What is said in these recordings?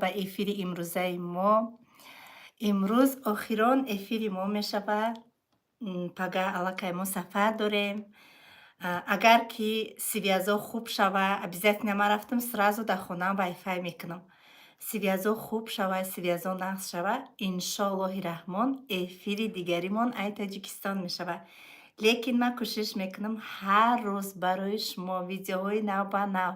به افیر امروزه ما امروز آخران افیر ما می شود. پگاه علاقه ما سفر داریم. اگر که سویازا خوب شود обязательно ما رفتم سرازو در خونه وایفای میکنم. سویازا خوب شود سویازا نقص شود انشالله رحمان افیر دیگریمون ای تاجیکستان می شود. لیکن من کوشش میکنم هر روز برای شما ویدیوهای نو با نو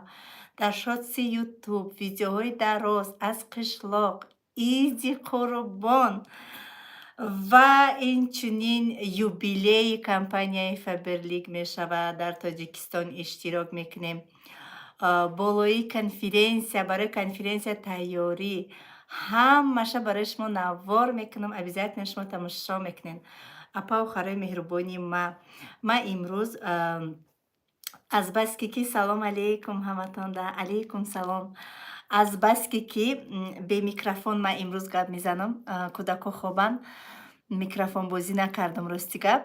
در شاتس یوتیوب ویدیوهای دراز از قشلاق ایزی قربان و اینچنین یوبیلی کمپانیای فبرلیگ می شود در تاجیکستان اشتراک میکنیم. بالایی کنفرانسیا برای کنفرانسیا تیاری همشه برای شما نوار میکنم. обязательно شما تماشا میکنین. اپا و خرای مهربانی ما امروز از بس که سلام علیکم همتون ده علیکم سلام. از بس که به میکروفون ما امروز گپ میزنم کودکو خوبان میکروفون بازی نکردم راستی گپ.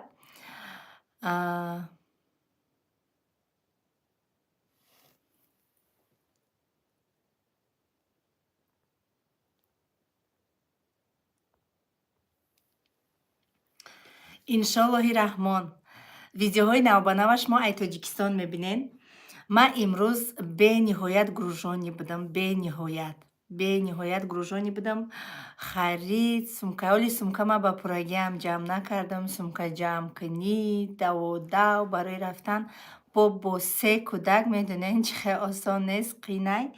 انشالله رحمان ویدیوهای نوبانوش ما ای تاجیکستان میبینین. من امروز به نهایت گروژانی بودم. به نهایت گروژانی بودم. خرید سمکه ولی سمکه ما با پرگی هم جمع نکردم. سمکه جمع کنی دو برای رفتن با 3 کودک میدونین چه آسان نیست قینای.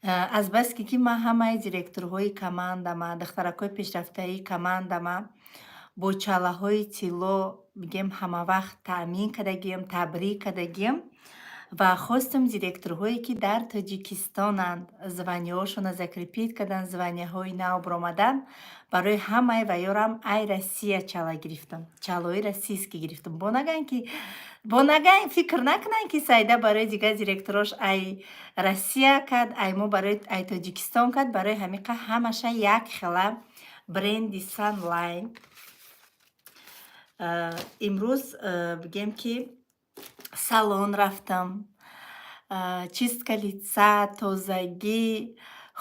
از بس که ما همه دیرکتورهای کماندما دخترکای پیشرفته‌ای کماندما با چالاهای تیلو بگیم همه وقت تامین کردگیم تبریک کردگیم و خواستم دیرکتورهایی که در تاجیکستانند زبانی هاشون закрепить کردن زبانی های نو برآمدن برای همه و یارم ای روسیه چالا گرفتم چالای روسیسکی گرفتم با نگن فکر نکنن که سایده برای دیگه دیرکتوراش ای روسیه کرد ای ما برای ای تاجیکستان کرد برای همیقه همشه یک خلا برندی سانلاین. امروز بگیم که салон рафтам чистка лица тозагӣ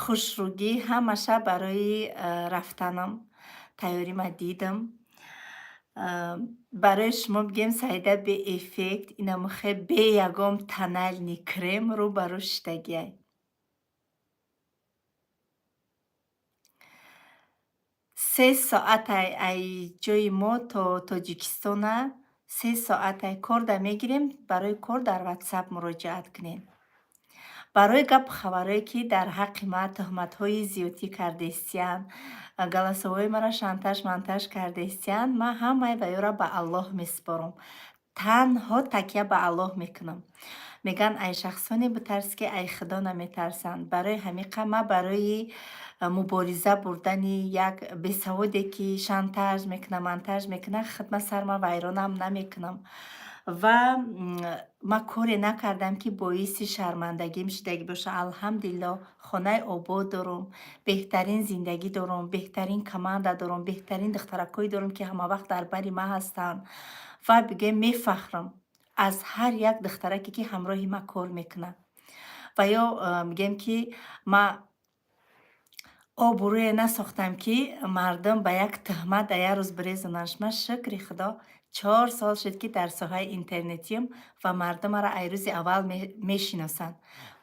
хушругӣ ҳамаша барои рафтанам тайёрима дидам. барои шумо бигем саида беэффект инамухе бе ягон тональни крем рӯ ба рӯ шитагиай. 3 соатай ай ҷои мо то тоҷикистона 3 соатай кор да мегирем. барои кор дар ватсап муроҷиат кунед. барои гапу хабарое ки дар ҳаққи ма тӯҳматҳои зиёдӣ кардаистиянд галасовои маро шантаж монтаж кардаистиянд ман ҳамаи ваёра ба аллоҳ месупорам. танҳо такя ба аллоҳ мекунам. меган ай шахсоне бутарс ки ай худо наметарсанд. барои ҳамиқа ма барои мубориза бурдани як бесаводе ки шантаж мекуна монтаж мекуна хидма сарма вайронам намекунам ва ма коре накардам ки боиси шармандагим шидаги боша. алҳамдулиллоҳ хонаи обод дорам, беҳтарин зиндагӣ дорам, беҳтарин команда дорам, беҳтарин духтаракое дорам ки ҳамавақт дар бари ма ҳастанд ва бигем мефахрам аз ҳар як духтараке ки ҳамроҳи ма кор мекунад. ва ё мегем ки ма обрӯе насохтам ки мардум ба як тӯҳмат дар як рӯз бирезонанд. ма шукри худо 4 сол шуд ки дар соҳаи интернетиям ва мардум маро ай рӯзи аввал мешиносанд.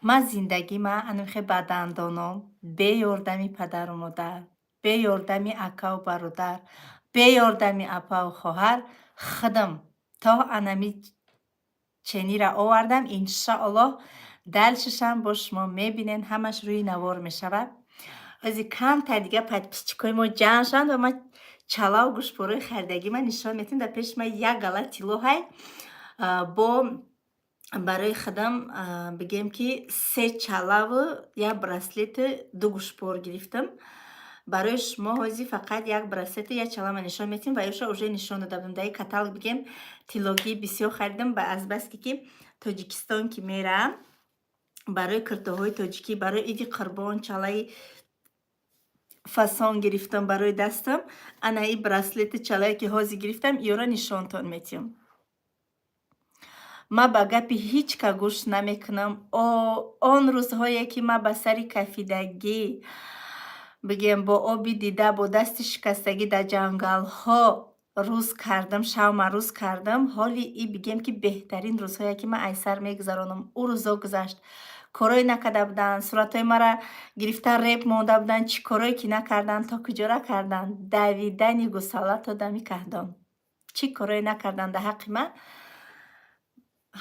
ман зиндагима анухе ба дандонам бе ёрдами падару модар, бе ёрдами акаву бародар, бе ёрдами апаву хоҳар худам то анами чениро овардам. иншааллоҳ дальшишам бо шумо мебинен ҳамаш рӯи навор мешавад. ози камтар дига подписчикои мо ҷамъ шаванд ва ман чалаву гӯштборои харидагӣ ма нишон метиҳам. дар пеши ман як гала тиллоҳай бо барои худам бигем ки 3 чалаву як браслету 2 гӯштбор гирифтам. барои шумо ҳози фақат як браслету як чалава нишон метиҳам ва ёша уже нишон дода будам. дар ин каталог бигем тиллогии бисёр харидам. ба азбаски ки тоҷикистон ки мерам барои куртоҳои тоҷикӣ барои иди қурбон чалаи фасон гирифтам барои дастам. ана ин браслету чалаве ки ҳозир гирифтам иёро нишонтон метиҳам. ма ба гапи ҳеҷ ка гӯш намекунам. Он рӯзҳое ки ма ба сари кафидагӣ бигем бо оби дида, бо дасти шикастагӣ дар ҷангалҳо рӯз кардам, шавма рӯз кардам, ҳоли и бигем ки беҳтарин рӯзҳое ки ман айсар мегузаронам. Ӯ рӯзо гузашт. Корое накарда буданд, суратҳои мара гирифта реб монда буданд, чӣ корое ки накарданд, то куҷора карданд. Давидани гӯсала то дами каҳдон. Чӣ корое накарданд дар ҳаққи ман.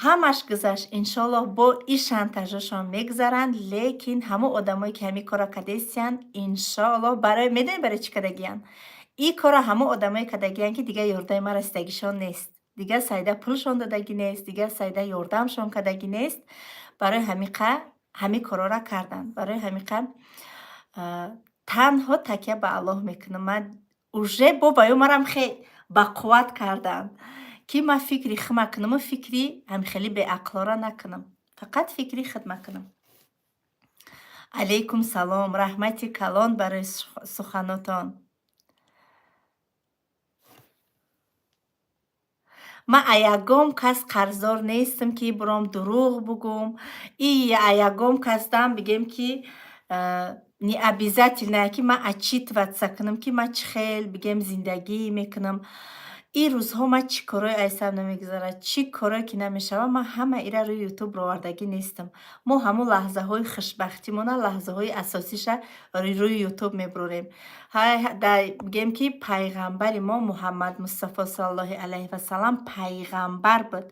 Ҳамаш гузашт. Иншоаллоҳ бо и шантажашон мегузаранд, лекин ҳамон одамое ки ҳамин кора кардестиянд, иншоаллоҳ барои медонед барои чӣ кардагиянд? И кора ҳамон одамое кардагиянд ки дигар ёрдаи мара расидагишон нест. Дигар сайда пулшон додагӣ нест, дигар сайда ёрдамшон кардагӣ нест. Барои ҳамиқа ҳамин корора карданд. Барои ҳамиқа танҳо такя ба Аллоҳ мекунам. Ман уже бо баёмарам хел бақувват карданд ки ман фикри хидма кунаму фикри ҳамихели беақлора накунам. Фақат фикри хидма кунам. Алейкум салом, раҳмати калон барои суханотон. Ман аягом кас қарздор нестам ки биром дурӯғ бигӯм. И аягом касдам бигем ки не обязательно ки ман отчитываться кунам ки ман чӣ хел бигем зиндагӣ мекунам. И рӯзҳо ман чӣ корое айсар намегузарад, чӣ корое ки намешавад, ман ҳама ира рӯи ютуб ровардагӣ нестам. Мо ҳамон лаҳзаҳои хушбахтимона, лаҳзаҳои асосиша рӯи ютуб мебурем. Бигем ки пайғамбари мо Муҳаммад Мустафо саллаллоҳу алайҳи ва саллам пайғамбар буд.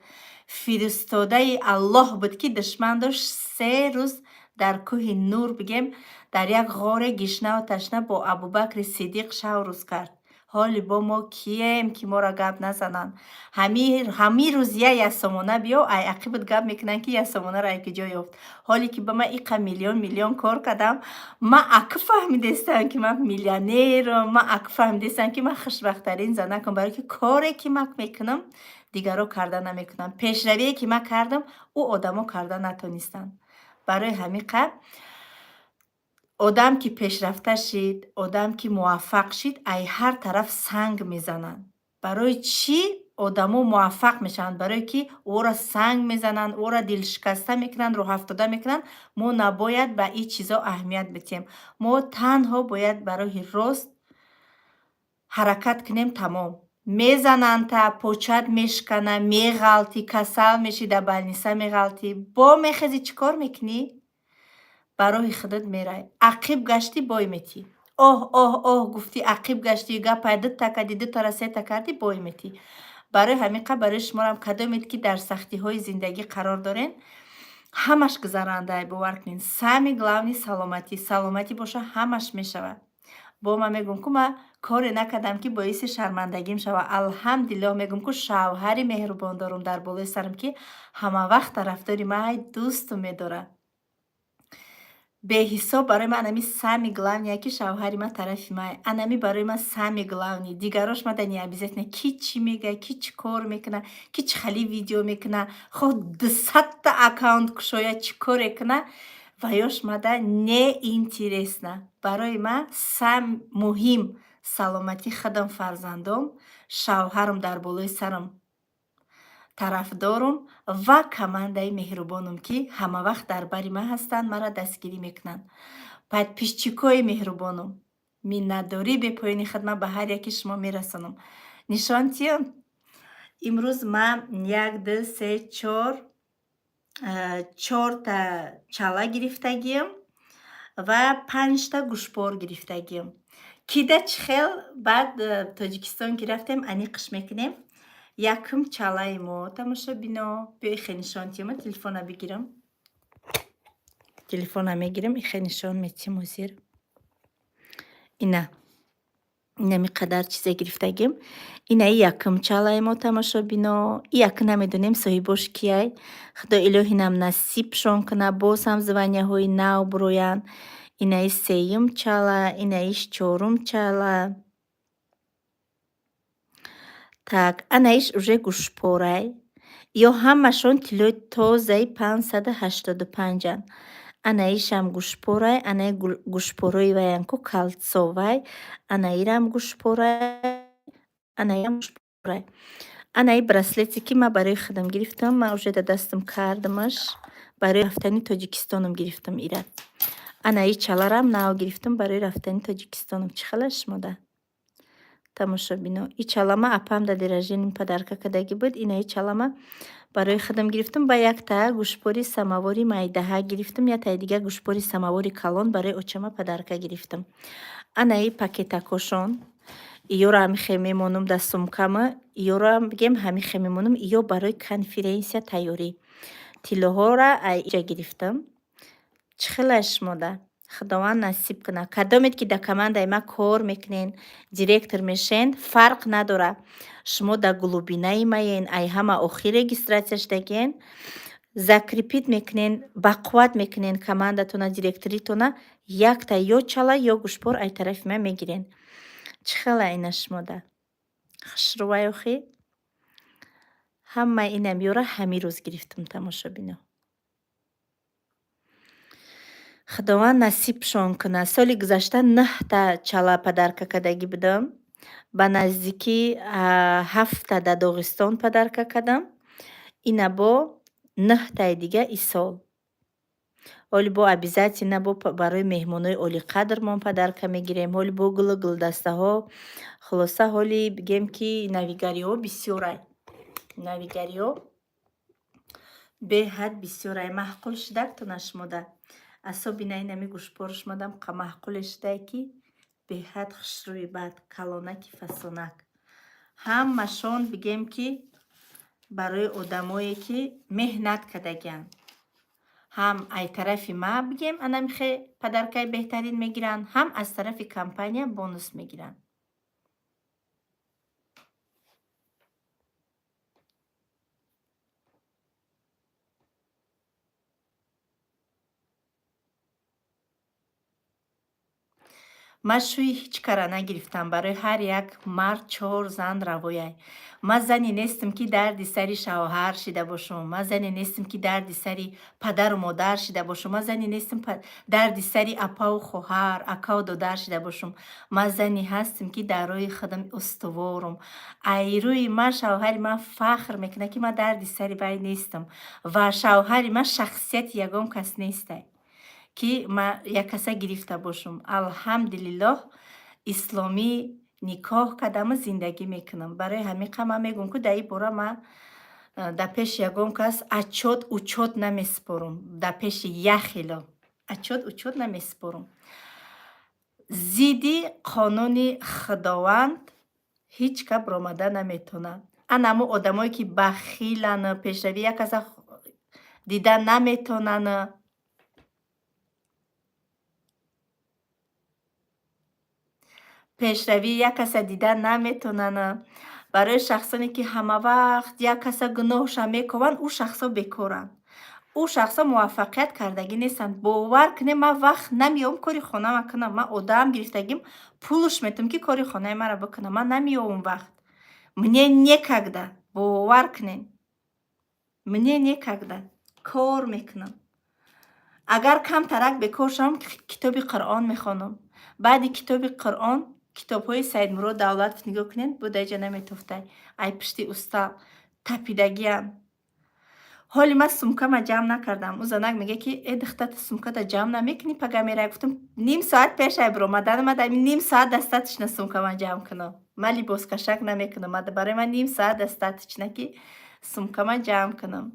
Фиристодаи Аллоҳ буд ки душман дошт 3 рӯз дар кӯҳи Нур бигем дар як ғоре гишнаву ташна бо Абубакри Сиддиқ шав рӯз кард. ҳоли бо мо кием ки моро гап назананд. Ҳамин рӯз ясомона биё, ай ақибат гап мекунанд ки ясомонаро ай куҷо ёфт. ҳоле ки ба ман иқа миллион кор кардам, ман аки фаҳмидестам ки ман миллионерам, ман аки фаҳмидестам ки ман хушбахттарин занакам, барое ки коре ки ман мекунам дигаро карда намекунанд. Пешравие ки ман кардам, ӯ одамо карда натонистанд. барои ҳамиқа одам ки пешрафта шид, одам ки муваффақ шид, ай ҳар тараф санг мезананд. барои чӣ одамо муваффақ мешаванд? Барое ки ӯро санг мезананд, ӯро дилшикаста мекунанд, роҳафтода мекунанд. Мо набояд ба ин чизо аҳамият битем. Мо танҳо бояд барои рост ҳаракат кунем. Тамом. Мезананда почат мешкана, меғалтӣ, касал мешӣ, дар балниса меғалтӣ. Бо мехезӣ чӣ кор мекунӣ? ба роҳи худат мерай. Ақиб гаштӣ, бой метӣ. Оҳ гуфтӣ ақиб гаштӣ, гапай дутта кардӣ, дутара сета кардӣ, бой метӣ. барои ҳамиқа барои шуморам кадомед ки дар сахтиҳои зиндагӣ қарор дорен, ҳамаш гузарандаай бовар кунед. Сами главни саломатӣ. Саломатӣ боша, ҳамаш мешавад. бо ман мегӯм ку ман коре накардам ки боиси шармандагим шавад. Алҳамдулиллоҳ мегӯм ку шавҳари меҳрубон дорам дар болои сарам ки ҳамавақт тарафдори ман дӯсту медорад. беҳисоб барои ман анами сами главния ки шавҳари ман тарафи ман. Анами барои ман сами главни. Дигарош ман не обязательно ки чӣ мегӯяд, ки чӣ кор мекунад, ки чӣ хали видео мекунад, хо 200 аккаунт кушояд, чӣ коре кунад, ваёш мада не интересна. Барои ман муҳим саломати худам, фарзандом, шавҳарам дар болои сарам, тарафдорум ва командаи меҳрубонам ки ҳамавақт дар бари ман ҳастанд, маро дастгирӣ мекунанд. подписчикои меҳрубонам, миннатдорӣ бепоёни хидмат ба ҳар яки шумо мерасонам. нишон чиён? имрӯз ман 1 2 3 4 та чала гирифтагиям ва 5 та гӯшбор гирифтагиям. Кида чӣ хел? Баъд Тоҷикистон ки рафтем аниқш мекунем. Якум чалаи мо тамошобино. биё ихе нишон тиём. Телефона бигирам. Телефона мегирам, ихе нишон метим озир. Ина намиқадар чизе гирифтагим. Ина якум чалаи мо тамошобино. Як намедонем соҳибош кияй. Худо илоҳи нам насибшон куна, боз ҳам званияҳои нав бироянд. Инаи сеюм чала, инаиш чорум чала. Так, анаиш уже гӯшпорай. Ё ҳамашон килои тозаи 585-анд. Анаишам гӯшпорай, анаи гӯшпорои ваян ку калцовай, анаирам гӯшпорай, анаиам гӯшпорай. Анаи браслете ки ман барои худам гирифтам, ман уже да дастам кардамаш. Барои рафтани Тоҷикистонам гирифтам ира. Анаи чаларам нав гирифтам барои рафтани Тоҷикистонам. Чӣ халаш мода? Тамошобино. И чалама апам да деражени падарка кадаги буд. Инаи чалама барои худам гирифтам. Ба якта гӯшбори самавори майдаҳа гирифтам. Ятаи дига гӯшбори самавори калон барои очама падарка гирифтам. Анаи пакетакошон. Иёро ҳамихе мемонам да сумкама. Иёро бигем ҳамихе мемонам. Иё барои конференсия тайёрӣ. Тиллоҳора иҷа гирифтам. Чӣ хелаш мода? Худованд насиб кунад. Кадомед ки да командаи ма кор мекунен, директор мешен, фарқ надора. Шумо да глубинаи маен, ай ҳама охир регистратсия шудаген, закрепит мекунен, бақувват мекунен командатона, директоритона, якта ё чала, ё гӯшбор ай тарафи ма мегирен. Чӣ хела инаш мода? Хушрӯвай охи? Ҳамаи инам ёра ҳамин рӯз гирифтам, тамошобино. Худованд насибшон кунад. Соли гузашта 9 чала падарка кадаги будам. Ба наздики 7 да Доғистон падарка кадам. Ина бо 9 дига и сол. Ҳоли бо обязательно бо барои меҳмонои олиқадрмон падарка мегирем. Ҳоли бо гулдастаҳо. Хулоса ҳоли бигем ки навигариҳо бисёрай. Навигариҳо беҳад бисёрай. маҳқул шудактонаш мода. Асобина инами гӯшборш модам маҳқуле шудай ки беҳад хушрӯи бад, калонаки фасонак. Ҳамашон бигем ки барои одамое ки меҳнат кардагиянд. ҳам ай тарафи ма бигем анамихе падаркаи беҳтарин мегиранд, ҳам аз тарафи компания бонус мегиранд. Ман шӯи ҳеҷ кара нагирифтам. Барои ҳар як мард 4 зан равояй. Ман зане нестам ки дарди сари шавҳар шида бошам. Ман зане нестам ки дарди сари падару модар шида бошам. Ман зане нестам дарди сари апаву хоҳар, акаву додар шида бошам. Ман зане ҳастам ки дар роҳи худам устуворам. Ай рӯи ман шавҳари ман фахр мекунад ки ман дарди сари вай нестам ва шавҳари ман шахсияти ягон кас нестай ки ман як каса гирифта бошам. Алҳамдулиллоҳ исломӣ никоҳ кардам, зиндагӣ мекунам. Барои ҳамин ман мегӯям ки дар ин бора ман дар пеши ягон кас отчёт учёт намеспорам. Дар пеши яхело отчёт учёт намеспорам. зидди қонуни худованд ҳеҷ ка баромада наметавонад. ана ҳамон одамое ки бахиланд, пешравӣ як каса дидан наметавонанд. пешравӣ як каса дидан наметавонанд. Барои шахсоне ки ҳамавақт як каса гуноҳша мекаванд, ӯ шахсо бекоранд. ӯ шахсо муваффақият кардагӣ нестанд. бовар кунед ман вақт намеёвам кори хонама кунам. ман одам гирифтагим пулш метавам ки кори хонаи маро бикунам. ман намеёвам вақт. мне некогда. бовар кунед. мне некогда. кор мекунам. агар камтарак бекор шавам, китоби Қуръон мехонам. баъди китоби Қуръон китобҳои Саидмурод Давлатов нигоҳ кунед, бо дар ҷо наметофтай. Ай пишти устал тапидагиянд. ҳоли ман сумкама ҷамъ накардам. ӯ занак мегӯяд ки э духтата сумката ҷамъ намекунӣ, пага меравӣ. Гуфтам ним соат пеш ай биромадан ман дар ним соат достаточно сумкама ҷамъ кунам. ман либоскашак намекунам. Барои ман ним соат достаточно ки сумкама ҷамъ кунам.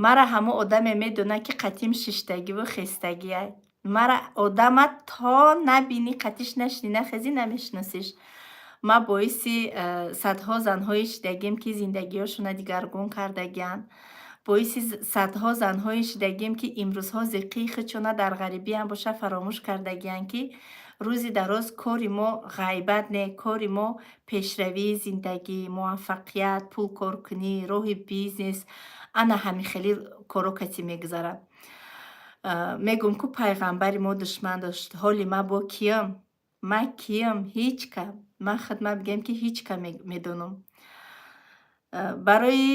мара ҳамон одаме медонад ки қатъим шиштагиву хестагиай. мара одама то набинӣ, қатъиш нашинӣ, нахезӣ намешиносиш. ман боиси садҳо занҳои шидагим ки зиндагиҳошона дигаргун кардагиянд. боиси садҳо занҳои шидагим ки имрӯзҳо зиққии худшона дар ғарибӣ ҳам боша фаромӯш кардагиянд ки рӯзи дароз кори мо ғайбат не, кори мо пешравии зиндагӣ, муваффақият, пулкоркунӣ, роҳи бизнес, ана ҳамихели коро кати мегузарад. мегӯям ки пайғамбари мо душман дошт. ҳоли ман бо киям? ман киям? ҳеҷ ка. ман худман бигем ки ҳеҷ ка медонам. барои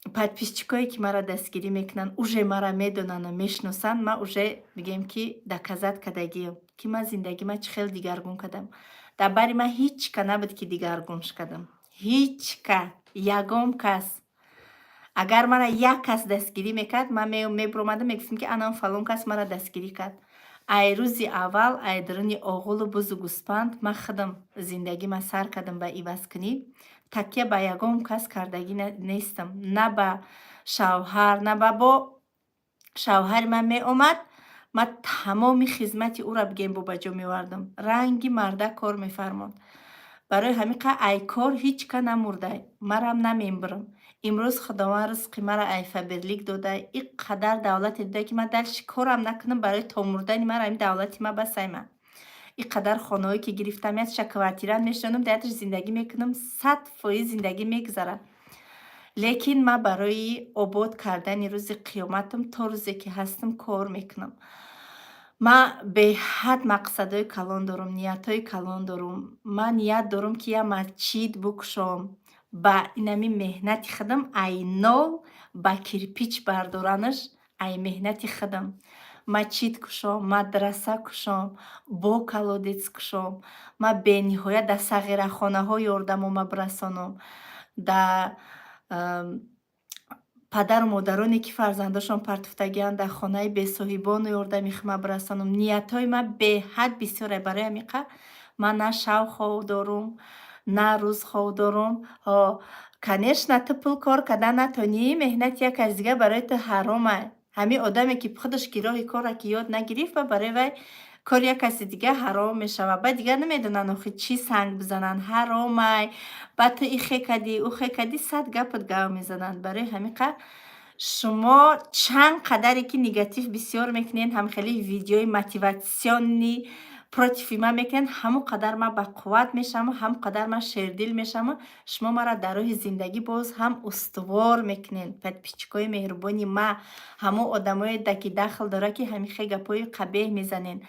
подписчикое ки мара дастгирӣ мекунанд, уже мара медонанд, мешиносанд, ман уже мегӯем ки доказат кардагиам, ки ман зиндагима чӣ хел дигаргун кардам. Дар бари ман ҳеҷ ка набуд, ки дигаргун кардам. Ҳеҷ ка, ягон кас. Агар мара як кас дастгирӣ мекард, ман мебуромадам, мегуфтам ки анан фалон кас мара дастгирӣ кард. Ай рӯзи аввал, ай даруни оғулу бузу гӯспанд, ман худам зиндагима сар кардам ба ивазкунӣ. Такя ба ягон кас кардагӣ нестам. На ба шавҳар, на ба бо шавҳари ман меомад, ман тамоми хизмати ӯро бигем бобаҷо мевардам. Ранги марда кор мефармод. Барои ҳамин қа ай кор ҳеҷ ка намурдай, марам намебирам. Имрӯз худованд ризқи мара айфабирлик дода, ин қадар давлате дода, ки ман дальше корам накунам, барои то мурдани мара ҳамин давлати ма басайма. ин қадар хонаҳое ки гирифтам, яшша квартира мешонам, даяташ зиндагӣ мекунам, 100% зиндагӣ мегузарад. лекин ман барои обод кардани рӯзи қиёматам то рӯзе ки ҳастам кор мекунам. ман беҳад мақсадҳои калон дорам, ниятҳои калон дорам. Ман ният дорам, ки як масҷид букушам. Ба инами меҳнати худам ай нов ба кирпич бардоранаш ай меҳнати худам. Масҷид кушам, мадраса кушам, бо колодец кушам. Ман бениҳоят дар сағирахонаҳо ёрдамома бирасонам. Дар падару модароне ки фарзандашон партуфтагианд, дар хонаи бесоҳибону ёрдами худ ман бирасонам. Ниятҳои ман беҳад бисёре. Барои ҳамин қа ман на шавқҳо дорум, на рӯзҳо дорум. Конечно, ту пул кор кардан натонӣ, меҳнати як каси дига барои ту ҳаромай. Ҳамин одаме ки худаш ки роҳи корро ки ёд нагирифт, барои вай кори як каси дига ҳаром мешавад. Баъд дигар намедонанд охи чӣ санг бизананд. Ҳаромай, ба ту и хе кадӣ, ӯ хе кадӣ, 100 гапот гав мезананд. Барои ҳамин қа шумо чанд қадаре ки негатив бисёр мекунед, ҳамхелӣ видеои мотиватсионни против ман мекунед, ҳамон қадар ман бақувват мешавам, ҳамон қадар ман шердил мешавам. Шумо маро дар роҳи зиндагӣ боз ҳам устувор мекунед. Подписчикои меҳрубони ман, ҳамон одамое ки дахл дора, ки ҳамин хе гапои қабеҳ мезанед.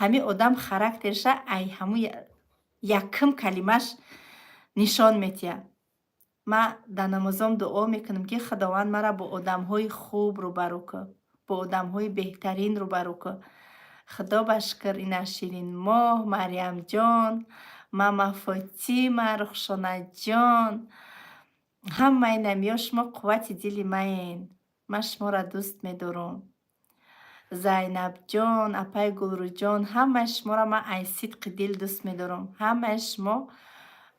Ҳамин одам характерша ай ҳамон якум калимаш нишон медиҳад. ман дар намозом дуо мекунам, ки худованд маро бо одамҳои хуб рӯбарӯ кун, бо одамҳои беҳтарин рӯбарӯ кун. худо ба шукр. Ина Ширин Моҳ, Марьямҷон, мама Фотима, Рухшонаҷон, ҳамаи намиё, шумо қуввати дили маен. ман шуморо дӯст медорам. Зайнабҷон, апай Гулрӯҷон, ҳамаи шуморо ман аз сидқи дил дӯст медорам. ҳамаи шумо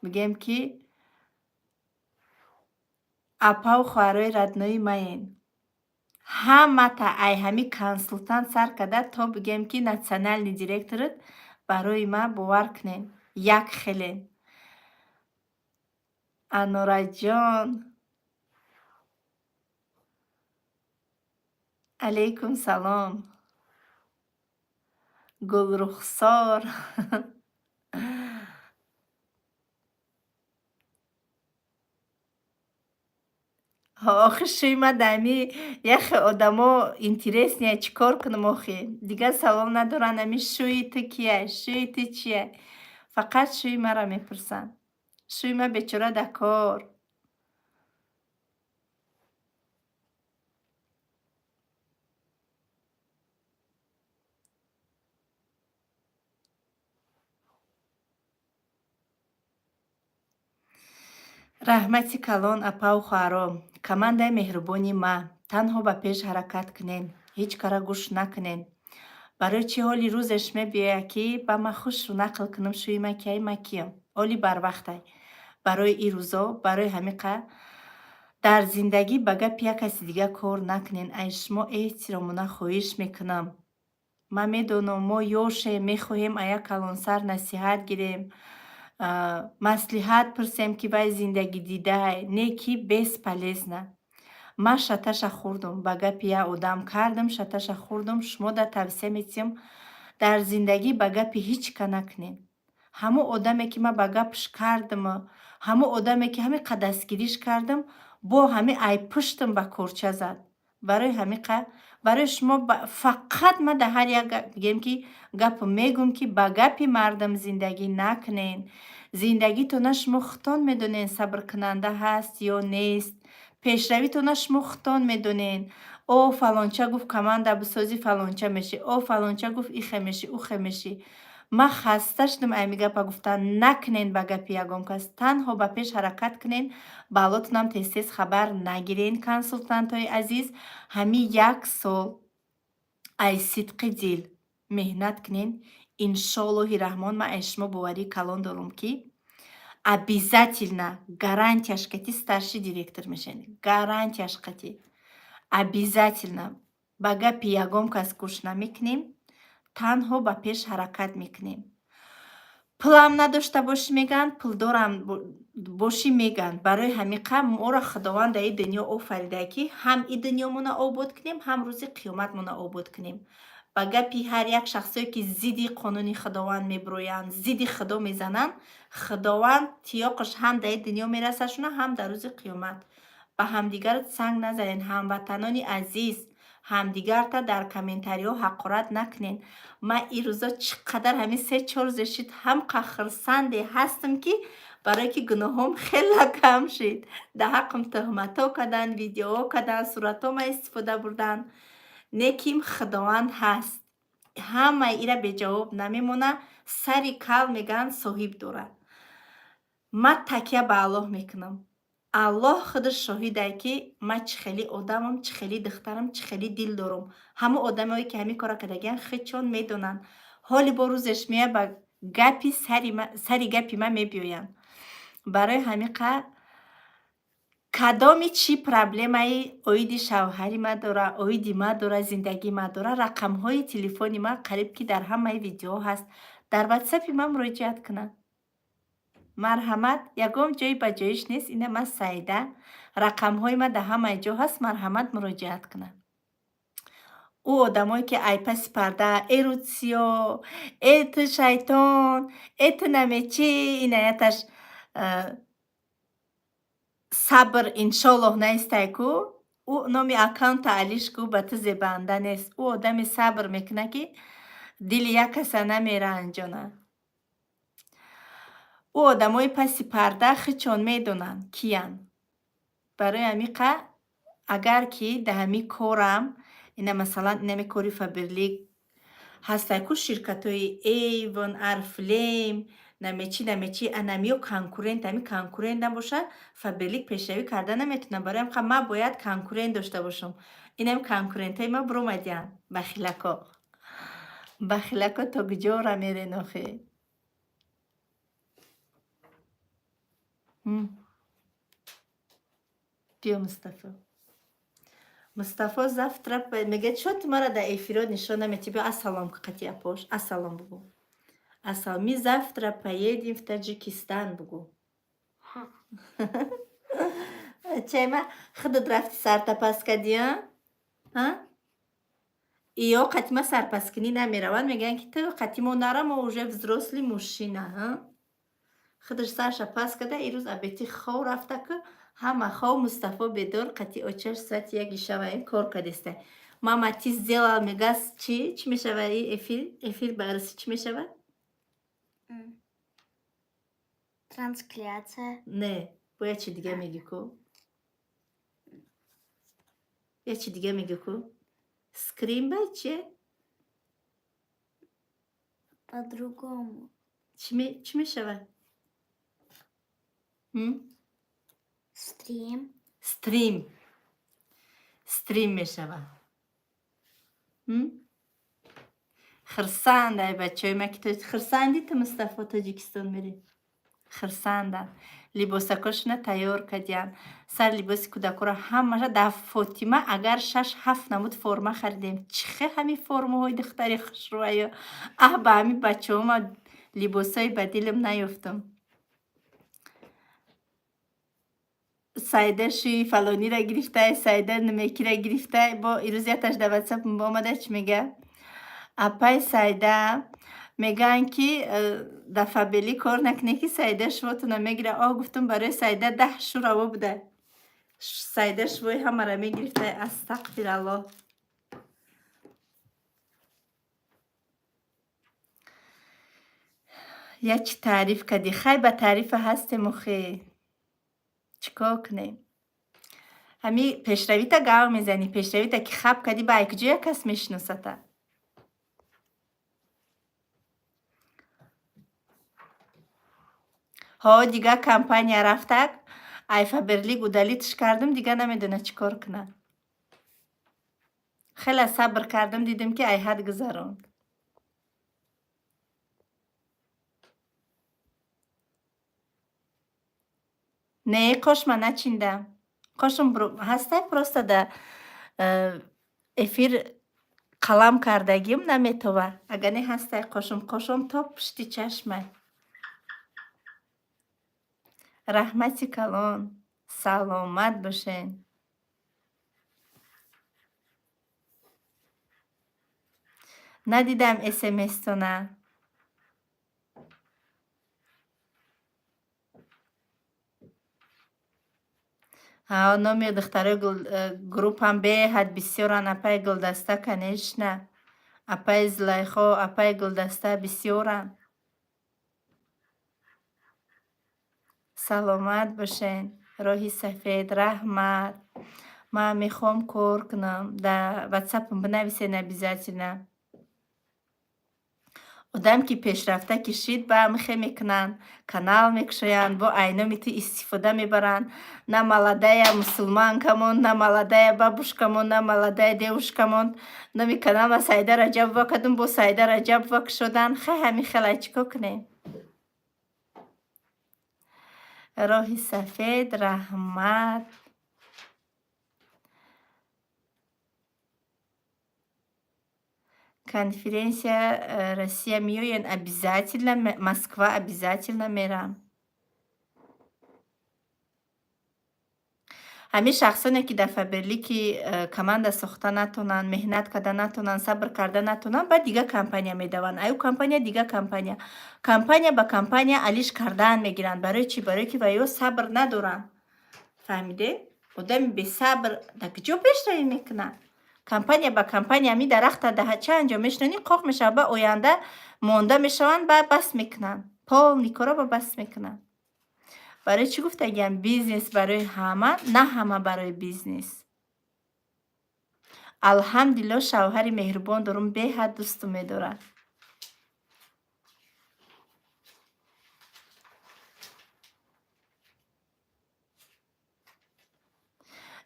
мегӯем ки апау хоҳарои раднои маен. ҳамата ай ҳамин консултант сар карда, то бигӯем ки натсиональный директорат барои ман бовар кунед. Як хелен. Анораҷон, алейкум салом. Гулрухсор. охи шӯи ман дами яхе одамо интереснее, чӣ кор кунам охи? Дигар савол надоранд, ами шӯи ту кияй? Шӯи ту чияй? Фақат шӯи маро мепурсанд. Шӯи ман бечора дар кор. раҳмати калон апау хоҳаро, командаи меҳрубони ман, танҳо ба пеш ҳаракат кунед, ҳеҷ кара гӯш накунед. барои чӣ ҳоли рӯзеш мебиёяд, ки ба ман хушу нақл кунам шӯи ман кияй, ман киям? ҳоли барвақтай. барои ин рӯзо, барои ҳамин қа дар зиндагӣ ба гапи як каси дига кор накунед. Аз шумо эҳтиромона хоҳиш мекунам. ман медонам, мо ёшем, мехоҳем аз як калонсар насиҳат гирем, маслиҳат пурсем, ки вай зиндагӣ дидай, не ки бесполезна. ман шаташа хӯрдам, ба гапи як одам кардам, шаташа хӯрдам. Шумо дар тавсия метиҳем дар зиндагӣ ба гапи ҳеҷ ка накунед. ҳамон одаме ки ман ба гапш кардам, ҳамон одаме ки ҳамин қа дастгириш кардам, бо ҳамин ай пуштам ба корча зад. барои ҳамин қа барои шумо фақат ман дар ҳар як бигем ки гап мегӯм, ки ба гапи мардам зиндагӣ накунед. зиндагитона шумо худтон медонед сабркунанда ҳаст ё нест. пешравитона шумо хутон медонен. о фалонча гуфт команда бисозӣ фалонча мешӣ, о фалонча гуфт ихе мешӣ, ухе мешӣ. ман хаста шудам айми гапа гуфтан. накунен ба гапи ягон кас. танҳо ба пеш ҳаракат кунен. балотонам тез-тез хабар нагирен. консултантҳои азиз, ҳамин 1 сол аз сидқи дил меҳнат кунен. иншоаллоҳи раҳмон ман аз шумо боварии калон дорам ки обязательно гарантияш кати старший директор мешавед. гарантияш кати. обязательно ба гапи ягон кас гӯш намекунем. танҳо ба пеш ҳаракат мекунем. пулам надошта бошӣ мегӯянд, пулдорам бошӣ мегӯянд. барои ҳамиқа моро худованд дар ин дунё офарида ки ҳам ин дунёмона обод кунем, ҳам рӯзи қиёматмона обод кунем. ба гапи ҳар як шахсое ки зидди қонуни худованд мебироянд, зидди худо мезананд, худованд тиёқаш ҳам дар ин дунё мерасашона, ҳам дар рӯзи қиёмат. ба ҳамдигар санг назанед. ҳамватанони азиз, ҳамдигарта дар комментариҳо ҳақорат накунед. ман ин рӯза чӣ қадар ҳамин 3-4 рӯзе шид ҳамқа хурсанде ҳастам ки барое ки гуноҳом хеле кам шид. дар ҳаққам тӯҳматҳо карданд, видеоҳо карданд, суратҳома истифода бурданд. неким худованд ҳаст. ҳамаи ира беҷавоб намемона. сари кал мегӯянд соҳиб дорад. ман такя ба аллоҳ мекунам. аллоҳ худаш шоҳидае ки ман чӣ хеле одамам, чӣ хеле духтарам, чӣ хеле дил дорам. ҳама одамое ки ҳамин кора кардагиянд хичон медонанд. ҳоли бо рӯзеш меояд ба гапи сари гапи ман мебиёянд. барои ҳамиқа кадоми чӣ проблемаи оиди шавҳари ман дора, оиди ман дора, зиндагии ман дора, рақамҳои телефони ман қариб ки дар ҳамаи видеоҳо ҳаст. дар ватсапи ман муроҷиат кунанд. марҳамат, ягон ҷои ба ҷоиш нест. ина ман Саида. рақамҳои ман дар ҳамаи ҷо ҳаст. марҳамат, муроҷиат кунанд. ӯ одамое ки ай паси парда эрутсиё, ту шайтон, ту намечӣ, инаяташ сабр иншоаллоҳ наистае ку ӯ номи аккаунта алиш ку ба ту зебаанда нест. ӯ одами сабр мекуна ки дили як каса намеранҷона. ӯ одамои паси парда хичон медонанд киянд. барои ҳамиқа агар ки дар ҳамин корам ина масалан инами кори Фаберлик ҳастае ку ширкатҳои Avon, Oriflame, намечи анамиё конкурент, ҳамин конкурент набошад, Фаберлик пешравӣ карда наметавонад. барои ҳамиқа ман бояд конкурент дошта бошам. инам конкурентҳои ман биромадиянд. бахилако. бахилако то куҷора мерен охе? биё Мустафо. Мустафо завтра мегӯяд чо ту маро дар эфиро нишон наметӣ. биё ассалом қати апош. ассалом бугӯ. ассалом. Ми завтра поедем в Таджикистан бугӯ. чайма худат рафти сартапас кардия? иё қати ма сарпаскунӣ намераванд. мегӯянд ки ту қати мо нара, мо уже взрослый мужчина. худаш сарша пас карда ин рӯз абети хов рафта ку ҳама хов Мустафо бедор қати очаш сати як ишава ин кор кардеста. мама ти сделал мегас чӣ мешава ин эфир ба руси чӣ мешава? Трансляция. Не, бояд чӣ дига меги ку? я чӣ дига меги ку? Скрин ба чие? По-другому. чӣ мешава? Стрим. стрим мешава. хурсанд ай бачаҳои ман ки ту хурсанди ту Мустафо Тоҷикистон мери. хурсанданд. либосакошона тайёр кардиянд. сар либоси кӯдакоро ҳамаша дар Фотима агар 6-7 намуд форма харидем. чихе ҳамин формаҳои духтари хушрӯаю. ба ҳамин бачаҳо ман либосҳои ба дилам наёфтам. Саида шӯи фалонира гирифтай, Саида намекира гирифтай. бо ирӯз яташ дар ватсап омада чӣ мега? апай Саида мегӯянд ки дар Фаберлик кор накунед ки Саида шувотона мегира. гуфтам барои Саида 10 шу раво буда. Саида шувои ҳамаро мегирифтай. астағфираллоҳ. як чӣ таъриф кардӣ. хай ба таърифа ҳастем охе. чикор кунем? همی پیشرویت گاو میزنی، پیشرویت که خب کدی با ایکجویا کس میشناسته. ها دیگه کمپانیا رفته، ایفا برلی گودالیتش کردم دیگه نمیدونه چیکار کنه. خیلی صبر کردم دیدم که ای حد گذراند. نه قاش من نچیندم. قاشم هسته پروسته ده افیر قلم کردگیم نمیتوه. اگه نه هسته قاشم تا پشتی چشمه. رحمتی کلان. سلامت باشین. ندیدم اسمس تو نه. ها نامی دختره گروپ هم به حد بسیارن اپای گلدسته کنیش نه. اپای زلیخا اپای گلدسته بسیارن. سلامت باشین. راهی سفید رحمت. من میخوام کار کنم. در واتساپم بنویسین ابیزاتینا. آدم که پیشرفته کشید با میخه میکنن، کانال میکشین، با اینا میتو استفاده میبرن. نه مالادای مسلمان کمون، نه مالادای بابوش کمون، نه مالادای دیوش کمون. نمی کانال ما سایده رجب وکدم با سایده رجب وک شدن. همین خیلی چیکو کنیم. راهی سفید رحمت. Конференция Россия Мьюен обязательно, Москва обязательно میرم. همه شخصانی که دفعه برلی که کمند ساخته نتونن، مهنت کرده نتونن، صبر کرده نتونن، بعد دیگه کمپانیا میدون. ایو کمپانیا دیگه کمپانیا با کمپانیا علیش کردن میگیرن. برای چی؟ برای که ویو صبر ندارن. فهمیده؟ آدم بی صبر دکه جو پیش روی میکنن. کمپانیا با کمپانیا می درخت ده چه انجام میشنونی قاق میشه با آینده مونده میشون با بس میکنن. پول نیکورا با بس میکنن. برای چی گفته اگم بیزنس برای همه، نه همه برای بیزنس. الحمدلله شوهر مهربان دارم، به حد دوست میدارم.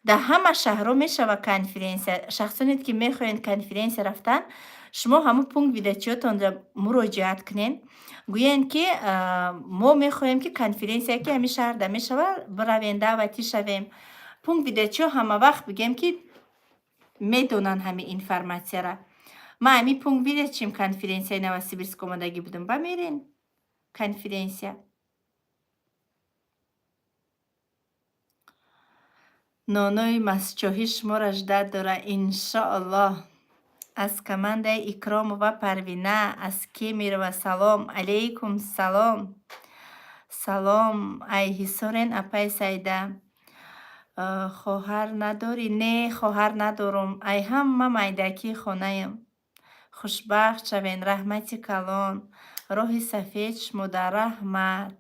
در همه شهرها میشه کنفرانس. شخصانی که میخواین کنفرانس رفتن، شما همه پونگ ویدیوتون را مراجعت کنین. گوین که ما میخوایم که کنفرانس که همین شهر ده میشه بروین دعوتی شویم. پونگ ویدیو همه وقت بگیم که میدونن همین اینفرماسیا را. ما همین پونگ ویدیو چیم کنفرانس نوسیبیرسک اومدگی بودم با میرین کنفرانس. نانوی مسچوهی شما را جدت داره انشاءالله. از کمانده اکرام و پروینه از کی میره و سلام علیکم. سلام سلام ای حسورین اپای سایده. خواهر نداری؟ نه خواهر ندارم. ای هم ما مایدکی خونه ایم. خوشبخت شوین. رحمتی کلان. روح سفید شما در رحمت.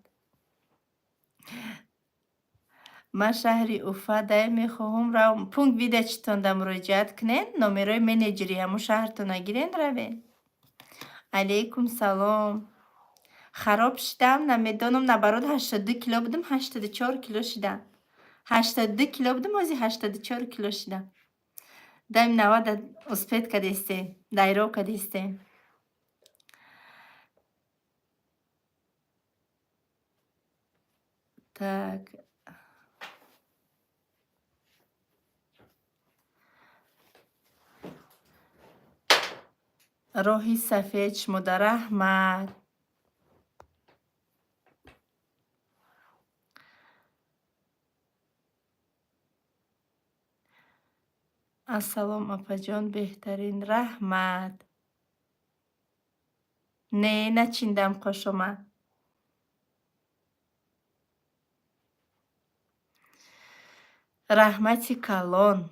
من شهری اوفا دای میخواهم رو پونگ ویده چتون دم مراجعت کنین. نومیروی منیجری همو شهرتون نگیرین روین. علیکم سلام. خراب شدم نمیدونم. نبرود 82 کیلو بودم 84 کیلو شدم. 82 کیلو بودم ازی 84 کیلو شدم. دایم 90 اسپیت کدیسته دایرو کدیسته. Так. روحی سفید شما در رحمت. السلام اپا جان بهترین رحمت. نه نچیندم قشما. رحمتی کلان.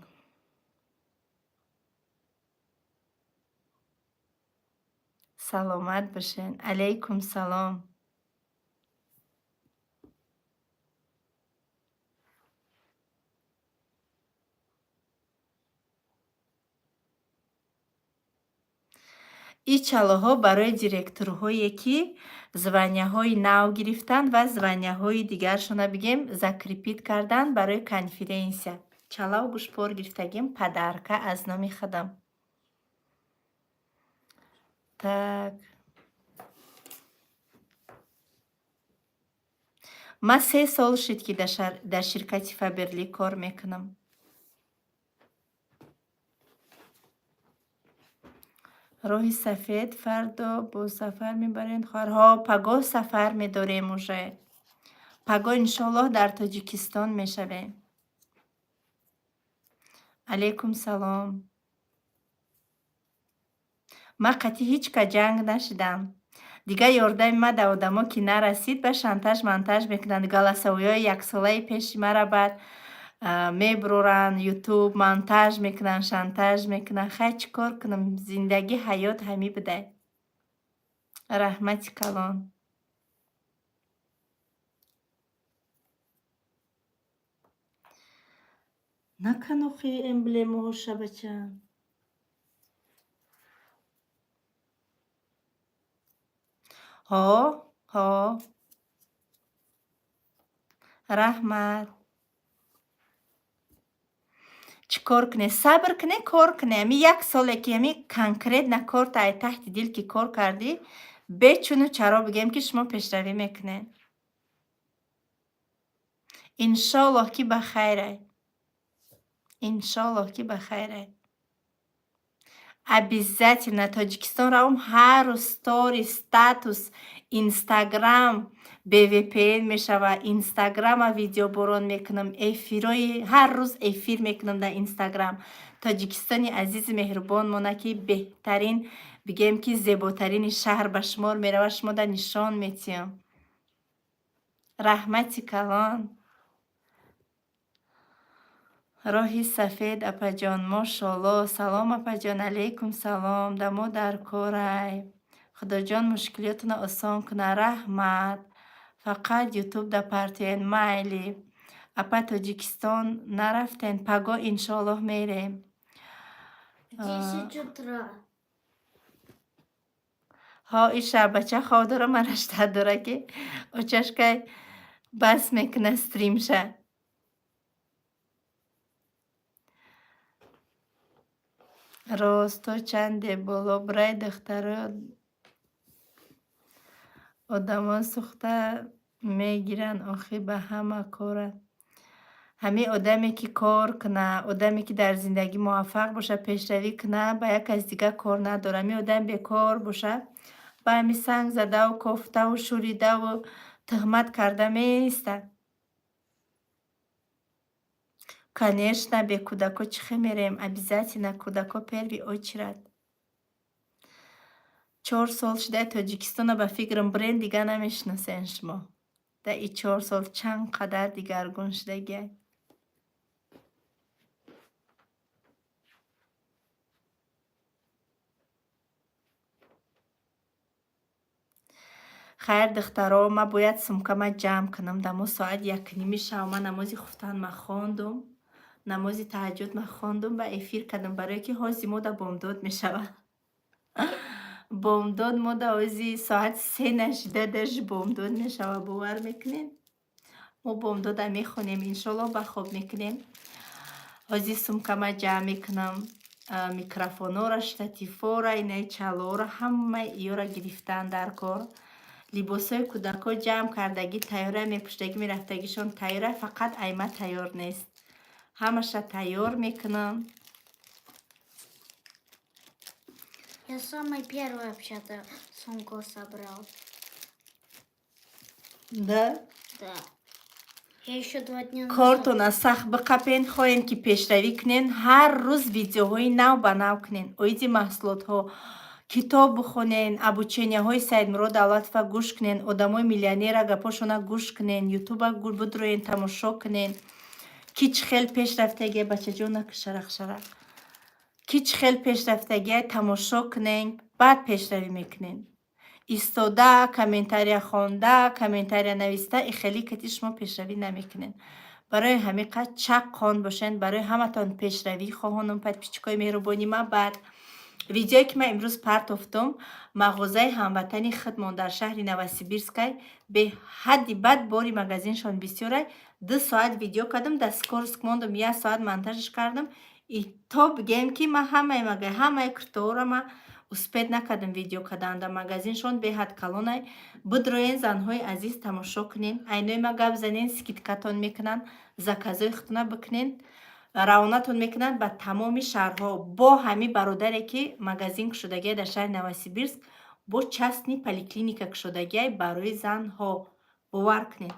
سلامت باشین. علیکم سلام. این چاله‌ها برای دиректорҳое ки званияҳои нав гирифтанд ва званияҳои дигаршона бигем закрепит карданд барои конференсия. Чалав гӯшпор гирифтагим падарка аз номи худам. Так. Ман 3 сол шуд ки дар ширкати Фаберли кор мекунам. роҳи сафед фардо бо сафар мебарем хоҳарҳо. Пагоҳ сафар медорем уже. Пагоҳ иншоаллоҳ дар Тоҷикистон мешавем. алайкум салом. Ман қатъи ҳеҷ ка ҷанг нашидам. Дигар ёрдами ма да одамо ки нарасид ба шантаж монтаж мекунанд. Галасовиҳои яксолаи пеши мара баъд мебуроранд, ютуб монтаж мекунанд, шантаж мекунанд. Хай чӣ кор кунам? Зиндагӣ ҳаёт ҳамин буда. Раҳмати калон. Накан охи эмблемаҳо шабача. ҳо раҳмат. чӣ кор кунем? Сабр кунем, кор кунем. Ҳамин як соле ки ҳамин конкретна корта ай таҳти дил ки кор кардӣ, бечуну чаро бигем ки шумо пешравӣ мекунед. Иншоаллоҳ ки ба хайрай. Иншоаллоҳ ки ба хайрай. Обязательно Тоҷикистон равам, ҳар рӯз стори, статус, Инстаграм BVPN мешава. Инстаграма видеоборон мекунам. Эфирои ҳар рӯз эфир мекунам дар Инстаграм. Тоҷикистони азизи меҳрубон мона ки беҳтарин бигем ки зеботарини шаҳр ба шумор мерава. Шумо да нишон метиҳам. раҳмати калон. роҳи сафед апаҷон мошоалло. Салом апаҷон. алайкум салом. Дамо дар корай. худоҷон мушкилиётона осон куна. раҳмат. фақат ютуб да партиен майли. апа Тоҷикистон нарафтен? Пагоҳ иншоаллоҳ мерем. 10 утра. ҳо ин шабача хов дора марашта дора ки очашкай бас мекуна стримша. росто чанде боло бурай духтаро одамо сухта мегиранд охи ба ҳама кора. ҳамин одаме ки кор куна, одаме ки дар зиндагӣ муваффақ боша, пешравӣ куна, ба як аз дигар кор надора. ҳамин одам бекор боша, ба ҳамин санг задаву кофтаву шӯридаву тӯҳмат карда меиста. Конечно, бе кӯдако чӣ хел мерем? Обязательно кӯдако первый очередь. 4 сол шуда Тоҷикистона ба фикрам бренд дига намешиносен шумо. Дар ин 4 сол чанд қадар дигаргун шудагиай. хайр духтаро, ман бояд сумкама ҷамъ кунам. Дамо соат 1:30 шав ман намози хуфтанма хондум. намози таҳаҷҷудма хондум, ба эфир кардам, барое ки ҳози мо да бомдод мешавад. бомдод мо да ҳози соат 3 нашида даш бомдод мешава. бовар мекунем? мо бомдода мехонем, иншоаллоҳ ба хоб мекунем. ҳози сумкама ҷамъ мекунам. микрофонора, штатифора, инаи чалора, ҳамаи иёра гирифтан дар кор. либосҳои кӯдако ҷамъ кардагӣ тайёра мепӯштагӣ мерафтагишон тайёра, фақат айма тайёр нест. ҳамаша тайёр мекунам. Я самый первый вообще-то сумку собрал. Да? Да. Я еще 2 дня назад. кортона сахт биқапен, хоҳем ки пешравӣ кунен. ҳар рӯз видеоҳои нав ба нав кунен. оиди маҳсулотҳо, китоб бихонен, обученияҳои Саидмурод Давлатова гӯш кунен, одамои миллионера гапошона гӯш кунен, ютуба будроен, тамошо кунен. ки чӣ хел пешрафтагия бачаҷона шарах ки чӣ хел пешрафтагия тамошо кунен, баъд пешравӣ мекунен. истода комментария хонда, комментария нависта ихелӣ кати шумо пешравӣ намекунен. барои ҳамин қад чақ хон бошен. барои ҳаматон пешравӣ хоҳонам. подписчикои меҳрубони ма баъд видеое ки ман имрӯз партофтум, мағозаи ҳамватани худмон дар шаҳри Новосибирскай беҳадди бад бори магазиншон бисёрай. 2 соат видео кардам, дастскорск мондум 1 соат монтажш кардам. И то бигем ки ман ҳамаи куртоҳоро ман успед накардам видео кардан. Магазиншон беҳад калонай. Бидроен занҳои азиз тамошо кунен. Айнои ма гап занен, скидкатон мекунанд, заказои худтона бикунен, равонатон мекунанд ба тамоми шаҳрҳо. Бо ҳами бародаре ки магазин кушодагия дар шаҳри Новосибирск, бо частни поликлиника кушодагия барои занҳо. Бовар кунед.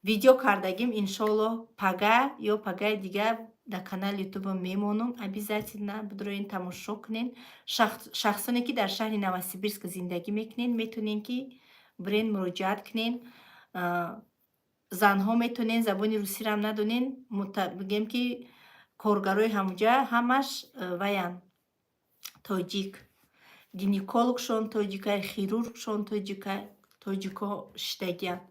Видео кардагим иншоаллоҳ пага ё пагаи дигар дар канали ютубам мемонам. Обязательно бидроен тамошо кунен. Шахсоне ки дар шаҳри Новосибирск зиндагӣ мекунен, метонен ки бирен муроҷиат кунен. Занҳо метонен забони русиram надонен, бигем ки коргарои ҳамуҷа ҳамаш ваян тоҷик. Гинекологшон тоҷикай, хирургшон тоҷикай, тоҷикҳо шидагиянд.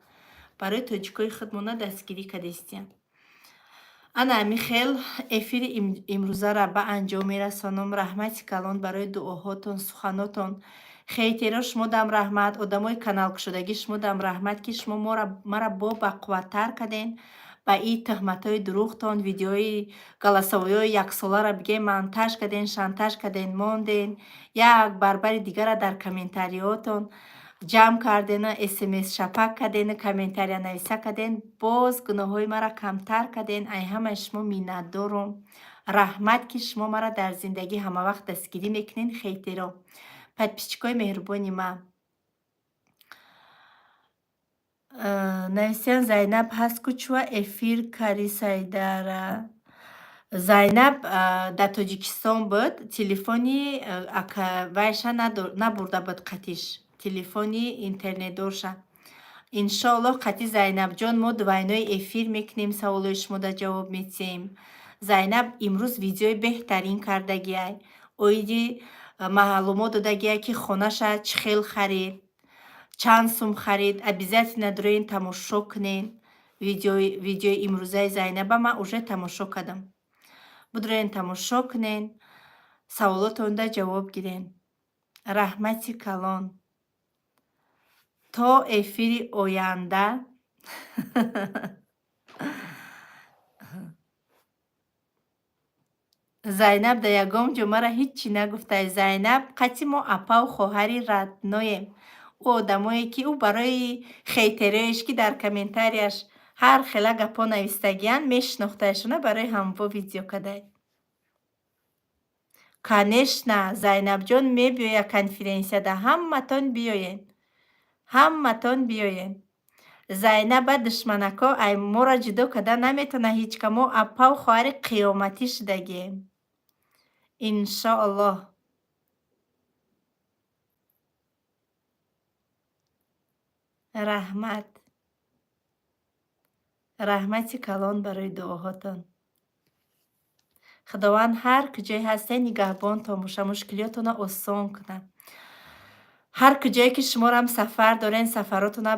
Барои тоҷикои худмона дастгирӣ кардестем. Ана амихел эфири имрӯзара ба анҷом мерасонам. Раҳмати калон барои дуоҳотон, суханотон. Хейтиро шумодам раҳмат. Одамои каналкушодагӣ шумодам раҳмат, ки шумо мара бақувваттар карден. Ба ин тӯҳматҳои дурӯғтон, видеои галасовоиҳои яксолара бигем монтаж карден, шантаж карден, монден. Як барбари дигара дар комментариётон ҷамъ карден, смс шапак карден, комментария нависа карден, боз гуноҳҳои мара камтар карден. Ай ҳамаи шумо миннатдорум. Раҳмат, ки шумо мара дар зиндагӣ ҳамавақт дастгирӣ мекунед. Хейтиро подписчикои меҳрубони ман. нависян Зайнаб ҳаст кучва эфир карисайдара. Зайнаб дар Тоҷикистон буд. Телефони вайша набурда буд қатиш. Телефони интернетдорша. Иншоаллоҳ қатӣ Зайнабҷон, мо дувайнои эфир мекунем, саволои шумода ҷавоб медиҳем. Зайнаб имрӯз видеои беҳтарин кардагиай. Оиди маълумот додагиай, ки хонаша чӣ хел харид, чанд сум харид. Обязательно дуроен тамошо кунен. Видеои имрӯзаи Зайнаба ман уже тамошо кардам. Бидроен тамошо кунен, саволотонда ҷавоб гирен. Раҳмати калон. То эфири оянда. Зайнаб да ягом ҷо мара ҳичи нагуфтай. Зайнаб қатӣ мо апау хоҳари Радноем. Ӯ одамое ки ӯ барои хейтероеш ки дар комментарияш ҳар хела гапо навистагиянд мешинохтаешона, барои ҳамво видео кадай. Конечно, Зайнабҷон мебиёя конференсияда. Ҳаматон биёен. Ҳаматон биёен. Зайнаба душманако ай мора ҷудо карда наметона ҳичка. Мо апау хоҳари қиёматӣ шудагием. Иншоаллоҳ. раҳмат. Раҳмати калон барои дуоҳотон. Худованд ҳар куҷое ҳастед нигаҳбонтон боша, мушкилиётонро осон кунад. ҳар куҷое ки шуморам сафар дорен, сафаротонро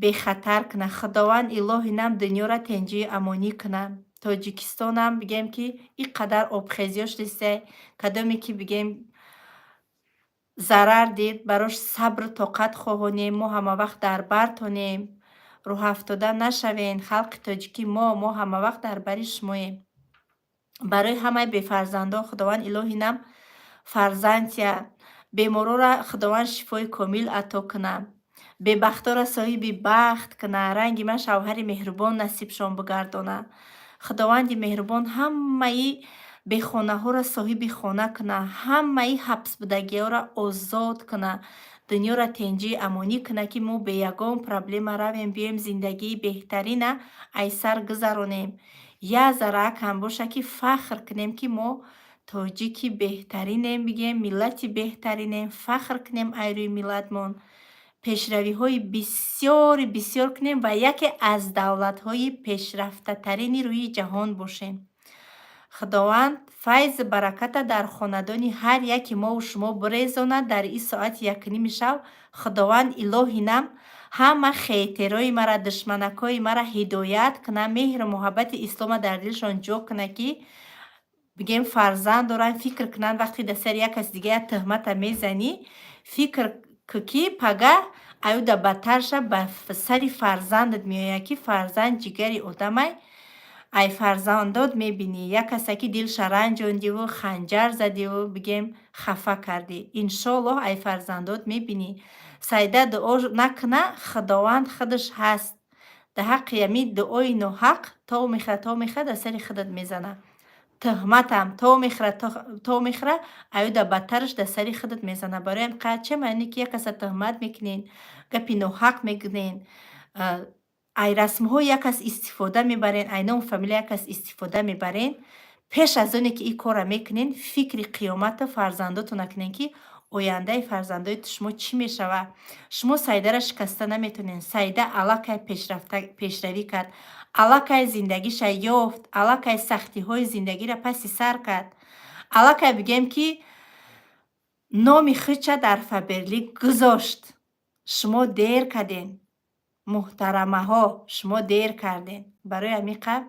бехатар кунад. Худованд илоҳи нам дунёро тинҷии амонӣ кунад. Тоҷикистонам бигем ки ин қадар обхезиёш дистай, кадоме ки бигем зарар дид, барош сабру тоқат хоҳонем. Мо ҳамавақт дар бартонем. Рӯҳафтода нашавен. Халқи тоҷикӣ мо ҳамавақт дар бари шумоем. барои ҳамаи бефарзандо Худованд илоҳи нам фарзандия. Беморора Худованд шифои комил ато кунад. Бебахтора соҳиби бахт кунад. Ранги ман шавҳари меҳрубон насибшон бигардонад. Худованди меҳрубон ҳамаи бехонаҳоро соҳиби хона кунад. Ҳамаи ҳабсбудагиҳоро озод кунад. Дунёро тинҷии амонӣ кунад, ки мо бе ягон проблема равем, биёем зиндагии беҳтарина айсар гузаронем. Я зара кам боша, ки фахр кунем, ки мо тоҷики беҳтаринем, бигем миллати беҳтаринем, фахр кунем ай рӯи миллатмон. пешравиҳои бисёр кунем ва яке аз давлатҳои пешрафтатарини рӯи ҷаҳон бошем. Худованд файзу бараката дар хонадони ҳар яки мову шумо бирезонад. Дар ин соати якними шав Худованд илоҳи нам ҳама хейтерои мара, душманакои мара ҳидоят кунад, меҳру муҳаббати ислома дар дилшон ҷо кунад, ки بگیم فرزند دارن فکر کنن وقتی در سر یک کس دیگه تهمت میزنی فکر که پگه ایو در بدترش به سر فرزندت میآید که فرزند جگری آدمه. ای فرزندات میبینی یک کسی که دلش رنجوندی و خنجر زدی و بگیم خفه کردی، انشالله ای فرزندات میبینی سایده دعا نکنه، خداوند خودش هست در حق یمی دعای نو حق تا میخره در سر خودت میزنه. تهمتم تو میخره ایو در بدترش در سر خودت میزنه. برای اینقدر چه معنی که یک کسی تهمت میکنین، گپی نو حق میگنین، ای رسم ها یک کس استفاده میبرین، ای نوم فامیل یک کس استفاده میبرین، پیش از اونی که این کار میکنین فکر قیامت فرزنداتون نکنین که آینده فرزندای شما چی میشوه. شما سایده را شکسته نمیتونین. سایده علاقه پیشروی کرد، علاقه زندگیش یافت، علاقه سختی های زندگی را پس سر کرد، علاقه بگیم که نام خودش در فبرلی گذاشت. شما دیر کردین محترمه ها، شما دیر کردین. برای امیقه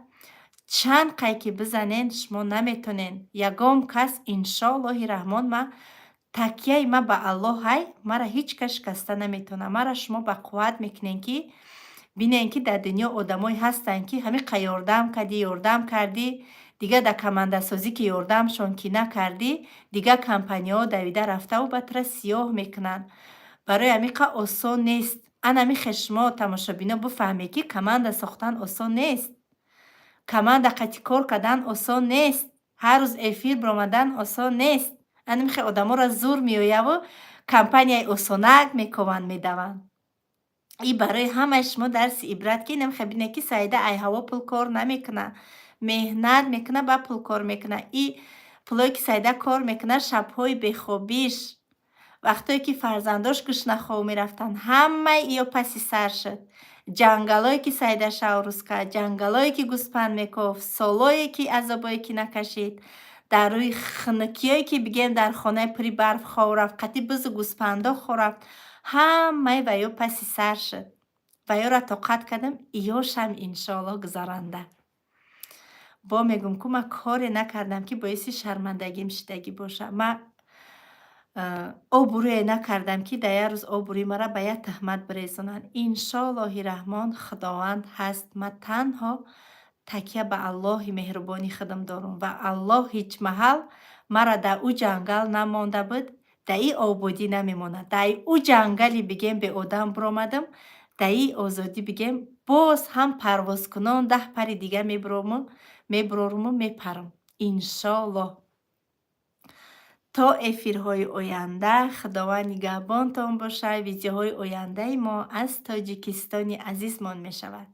چند قیکی بزنین شما نمیتونین. یگام کس انشاءالله رحمان ما تکیه ما به الله های مرا هیچ کس شکسته نمیتونه. مرا شما به قوت میکنین که بینین که در دنیا آدمایی هستن که همین یاردم کردی دیگه در کمانده سازی که یاردمشون که نکردی دیگه کمپانی ها دویده رفته و بطر سیاه میکنن. برای امیقه آسان نیست. انا می خشما تماشابینا بفهمی که کمانده ساختن آسان نیست، کمانده قطی کار کردن آسان نیست، هر روز افیر برامدن آسان نیست. انا میخواه آدم ها را زور میویه و کمپانی آسانک میکوان میدوان. ای برای همه شما درس عبرت که نمیخواه بینه که سایده ای هوا پل کار نمیکنه، مهنت میکنه با پل کار میکنه. ای پلوی که سایده کار میکنه شبهای بخوابیش وقتی که فرزنداش گشنه خواه میرفتن همه ایو پسی سر شد. جنگلایی که سایده شاوروز کرد، جنگلایی که گوسپند میکوف، سالایی که عذابایی که نکشید، در روی خنکیایی که بگیم در خانه پری برف خواه رفت، قطی بز گوسپندا خواه رفت، همه ویو پسی سر شد. ویو را طاقت کردم ایوش هم انشاءالله گذرانده. با میگم که من کاری نکردم که باعثی شرمندگیم شدگی باشه. من آبروی نکردم که در روز آبروی مرا به یک تهمت بریزونن. انشاءالله رحمان خداوند هست. من تنها تکیه به الله مهربانی خودم دارم و الله هیچ محل مرا در او جنگل نمانده بود در این آبادی نمیمونه. در او جنگلی بگیم به آدم برآمدم، در این آزادی بگیم باز هم پرواز کنان 10 پر دیگه میبرم و میپرم انشاءالله. تا افیرهای آینده خداوند نگهبانتان باشه. ویدیوهای آینده ما از تاجیکستان عزیزمان می شود.